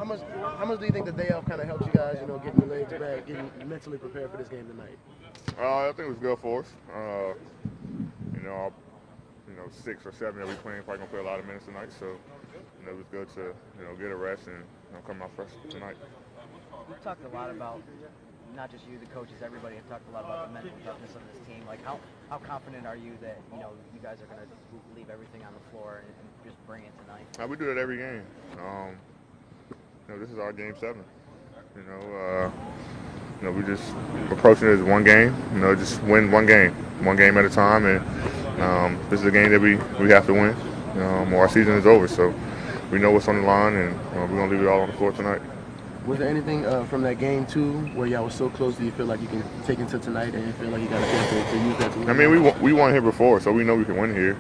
much do you think the day off kind of helps you guys, getting your legs back, getting mentally prepared for this game tonight? I think it was good for us. You know, 6 or 7 that we playing probably gonna play a lot of minutes tonight, so it was good to get a rest and come out fresh tonight. We've talked a lot about, not just you, the coaches, everybody have talked a lot about the mental toughness of this team. Like, how confident are you that you guys are going to leave everything on the floor and just bring it tonight? We do that every game. This is our game 7. We just approaching it as one game. Just win one game at a time, and this is a game that we have to win. Or our season is over, so we know what's on the line, and we're gonna leave it all on the floor tonight. Was there anything from that game too, where y'all was so close? Do you feel like you can take into tonight, and you feel like you got a chance to use that to win? I mean, we won here before, so we know we can win here.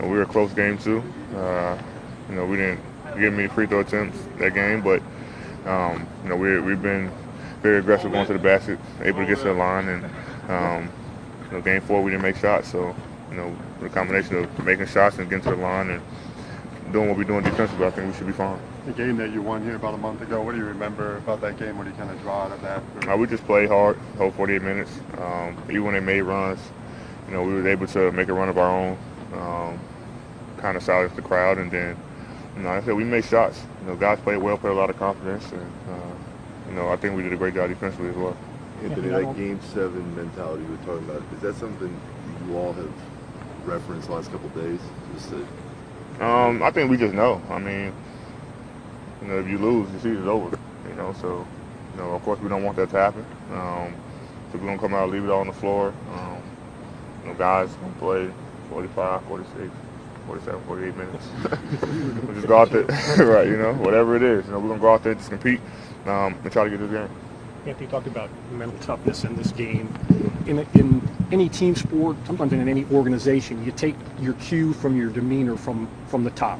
We were a close game too. We didn't get many free throw attempts that game, but we've been very aggressive going to the basket, able to get to the line, and game 4 we didn't make shots. So with a combination of making shots and getting to the line and doing what we're doing defensively, I think we should be fine. The game that you won here about a month ago, what do you remember about that game? What do you kind of draw out of that? We just played hard the whole 48 minutes. Even when they made runs, we were able to make a run of our own, kind of silence the crowd, and then like I said, we made shots. Guys played well, played a lot of confidence, and I think we did a great job defensively as well. Anthony, that Game 7 mentality we were talking about, is that something you all have referenced the last couple of days? I think we just know. I mean, if you lose, the season's over. So of course we don't want that to happen. So we're gonna come out, leave it all on the floor. Guys gonna play 45, 46, 47, 48 minutes. We just go out there, right? Whatever it is. We're gonna go out there, just compete, and try to get this game. Anthony talked about mental toughness in this game. In any team sport, sometimes in any organization, you take your cue from your demeanor from the top.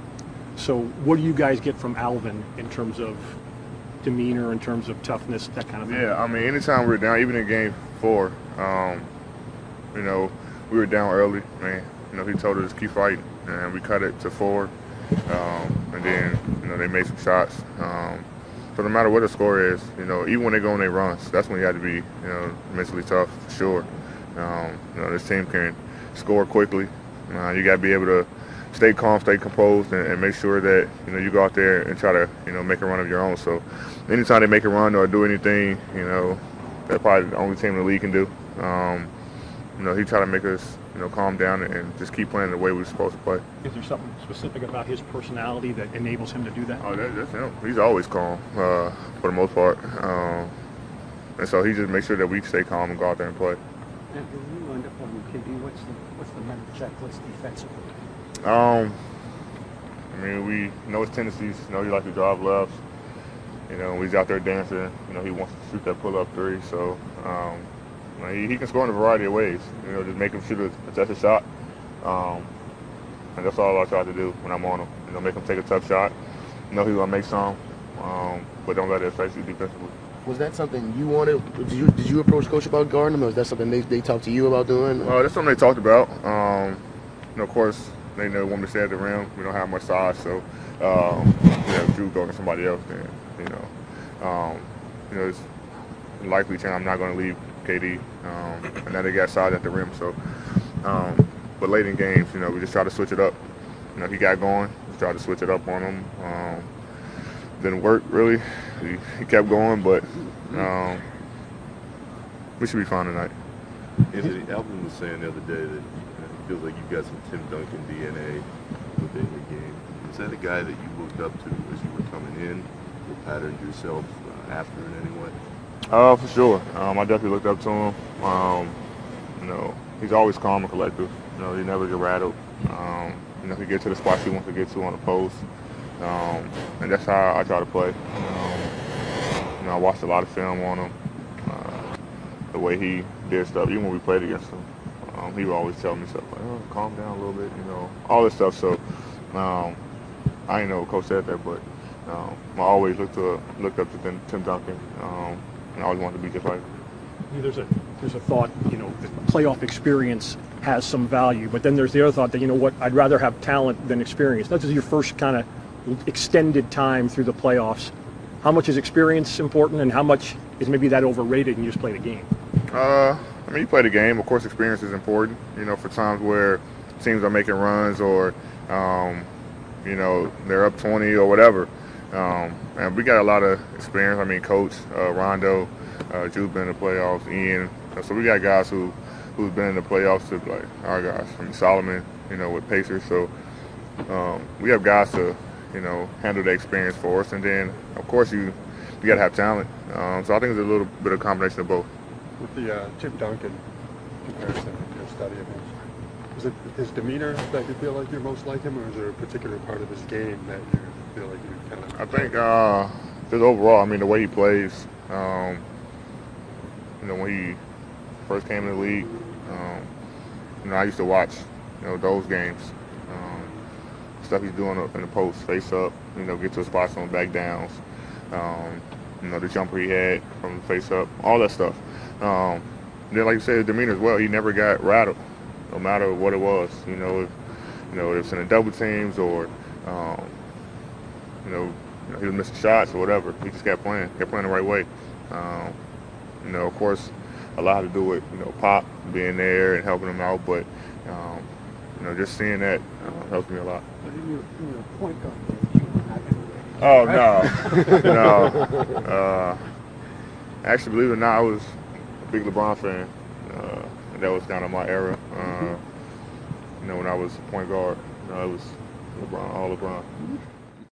So what do you guys get from Alvin in terms of demeanor, in terms of toughness, that kind of thing? Yeah, I mean, anytime we're down, even in game 4, we were down early, man. He told us to keep fighting, and we cut it to 4. And then, they made some shots. So no matter what the score is, even when they go on their runs, that's when you have to be, mentally tough, for sure. This team can score quickly. You got to be able to stay calm, stay composed, and make sure that, you go out there and try to, make a run of your own. So anytime they make a run or do anything, that's probably the only team in the league can do. He tried to make us, calm down and just keep playing the way we're supposed to play. Is there something specific about his personality that enables him to do that? Oh, that's him. He's always calm, for the most part. And so he just makes sure that we stay calm and go out there and play. And when you end up on KD, what's the mental checklist defensively? I mean, we know his tendencies. He likes to drive left. When he's out there dancing, he wants to shoot that pull-up 3. So he can score in a variety of ways. Just make him shoot a contested shot. And that's all I try to do when I'm on him. Make him take a tough shot. He's gonna make some, but don't let it affect you defensively. Was that something you wanted? Did you approach Coach about guarding him, or is that something they talked to you about doing? That's something they talked about. Of course, they want me to stay at the rim. We don't have much size, so if Drew go to somebody else, then it's likely chance I'm not going to leave KD. And then they got size at the rim, so. But late in games, we just try to switch it up. He got going, just try to switch it up on him. Didn't work really. He kept going, but we should be fine tonight. Anthony, Alvin was saying the other day that he feels like you've got some Tim Duncan DNA within your game. Is that a guy that you looked up to as you were coming in, or patterned yourself after in any way? For sure. I definitely looked up to him. He's always calm and collective. He never get rattled. He gets to the spots he wants to get to on the post. And that's how I try to play. I watched a lot of film on him. The way he did stuff, even when we played against him, he would always tell me stuff like, "Oh, calm down a little bit," all this stuff. So I didn't know Coach said that, but I always looked up to Tim Duncan, and I always wanted to be just like him. There's a thought, the playoff experience has some value, but then there's the other thought that, I'd rather have talent than experience. This is your first kind of extended time through the playoffs. How much is experience important, and how much is maybe that overrated and you just play the game? I mean, you play the game. Of course, experience is important, you know, for times where teams are making runs or, you know, they're up 20 or whatever. And we got a lot of experience. I mean, Coach, Rondo, Jude's been in the playoffs, Ian. So we got guys who's been in the playoffs, like our guys. I mean, Solomon, you know, with Pacers. So we have guys to, you know, handle the experience for us. And then, of course, you got to have talent. So I think it's a little bit of a combination of both. With the Tim Duncan comparison, your study of him, is it his demeanor that you feel like you're most like him, or is there a particular part of his game that you feel like you kind of? I think just overall, I mean, the way he plays, you know, when he first came in the league, you know, I used to watch, you know, those games. Stuff he's doing in the post, face up, you know, get to a spots on back downs. You know, the jumper he had from the face up, all that stuff. Then, like you said, his demeanor as well. He never got rattled, no matter what it was. You know, if it's in the double teams or, you know, he was missing shots or whatever. He just kept playing the right way. You know, of course, a lot to do with, you know, Pop being there and helping him out, but you know, just seeing that helps me a lot. But in your point guard days, you were not going to win. Oh, right? no. Actually, believe it or not, I was a big LeBron fan. That was kind of my era. You know, when I was point guard, you know, it was LeBron, all LeBron.